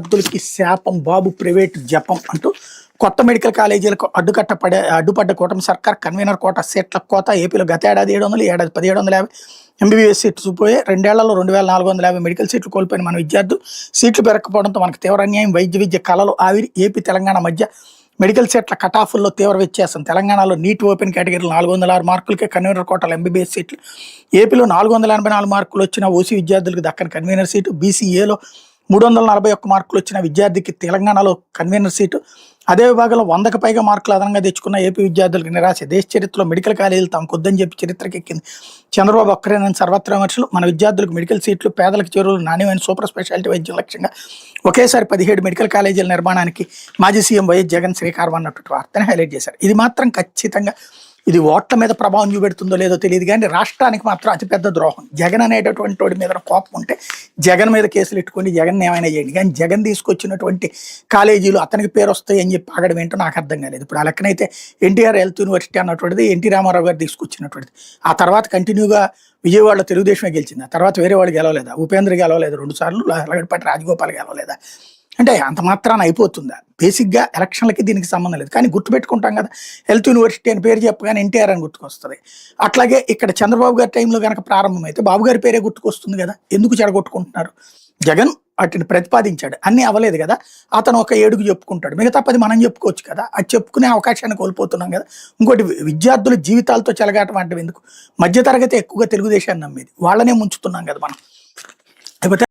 విద్యార్థులకి శాపం బాబు ప్రైవేట్ జపం అంటూ కొత్త మెడికల్ కాలేజీలకు అడ్డుపడ్డ కూటమి సర్కార్ కన్వీనర్ కోట సీట్ల కోత ఏపీలో గత ఏడాది 700 ఏడాది 1750 ఎంబీబీఎస్ సీట్లు పోయే 2 ఏళ్లలో 2450 మెడికల్ సీట్లు కోల్పోయిన మన విద్యార్థులు సీట్లు పెరగకపోవడంతో మనకు తీవ్ర అన్యాయం. వైద్య విద్య కళలు ఆవిరి. ఏపీ తెలంగాణ మధ్య మెడికల్ సీట్ల కటాఫుల్లో తీవ్ర వ్యత్యాసం. తెలంగాణలో నీట్ ఓపెన్ కేటగిరీలో 406 మార్కులకే కన్వీనర్ కోటలు ఎంబీబీఎస్ సీట్లు. ఏపీలో 484 మార్కులు వచ్చిన ఓసీ విద్యార్థులకు దక్కని కన్వీనర్ సీటు. బీసీఏలో 341 మార్కులు వచ్చిన విద్యార్థికి తెలంగాణలో కన్వీనర్ సీటు. అదే విభాగంలో 100కు పైగా మార్కులు అదనంగా తెచ్చుకున్న ఏపీ విద్యార్థులకు నిరాశ. దేశ చరిత్రలో మెడికల్ కాలేజీలు తమకు వద్దని చెప్పి చరిత్రకెక్కింది. చంద్రబాబు ఒక్కరేనని సర్వత్రా విమర్శలు. మన విద్యార్థులకు మెడికల్ సీట్లు, పేదలకు చేరువలు, నాణ్యమైన సూపర్ స్పెషాలిటీ వైద్యం లక్ష్యంగా ఒకేసారి 17 మెడికల్ కాలేజీల నిర్మాణానికి మాజీ సీఎం వైఎస్ జగన్ శ్రీకారం అన్నట్టు వార్తని హైలైట్ చేశారు. ఇది మాత్రం ఖచ్చితంగా ఇది ఓట్ల మీద ప్రభావం చూపెడుతుందో లేదో తెలియదు, కానీ రాష్ట్రానికి మాత్రం అతిపెద్ద ద్రోహం. జగన్ అనేటటువంటి వాడి మీద కోపం ఉంటే జగన్ మీద కేసులు ఎట్టుకొని జగన్ ఏమైనా చేయండి, కానీ జగన్ తీసుకొచ్చినటువంటి కాలేజీలు అతనికి పేరు వస్తాయి అని చెప్పి ఆగడం ఏంటో నాకు అర్థం కాలేదు. ఇప్పుడు ఆ లెక్కనైతే ఎన్టీఆర్ హెల్త్ యూనివర్సిటీ అన్నటువంటిది ఎన్టీ రామారావు గారు తీసుకొచ్చినటువంటిది. ఆ తర్వాత కంటిన్యూగా విజయవాడలో తెలుగుదేశమే గెలిచింది. ఆ తర్వాత వేరే వాళ్ళు గెలవలేదా? ఉపేంద్ర గెలవలేదు 2 సార్లు, లగడపాటి రాజగోపాల్ గెలవలేదా? అంటే అంత మాత్రాన అయిపోతుందా? బేసిక్గా ఎలక్షన్లకి దీనికి సంబంధం లేదు, కానీ గుర్తుపెట్టుకుంటాం కదా, హెల్త్ యూనివర్సిటీ అని పేరు చెప్పగానే ఎన్టీఆర్ అని గుర్తుకొస్తుంది. అట్లాగే ఇక్కడ చంద్రబాబు గారి టైంలో కనుక ప్రారంభమైతే బాబు గారి పేరే గుర్తుకొస్తుంది కదా. ఎందుకు చెడగొట్టుకుంటున్నారు? జగన్ వాటిని ప్రతిపాదించాడు, అన్నీ అవ్వలేదు కదా, అతను ఒక 7 చెప్పుకుంటాడు, మిగతా 10 మనం చెప్పుకోవచ్చు కదా. అది చెప్పుకునే అవకాశాన్ని కోల్పోతున్నాం కదా. ఇంకోటి, విద్యార్థుల జీవితాలతో చెలగాటం అంటే ఎందుకు? మధ్యతరగతి ఎక్కువగా తెలుగుదేశాన్ని నమ్మేది, వాళ్ళనే ముంచుతున్నాం కదా మనం.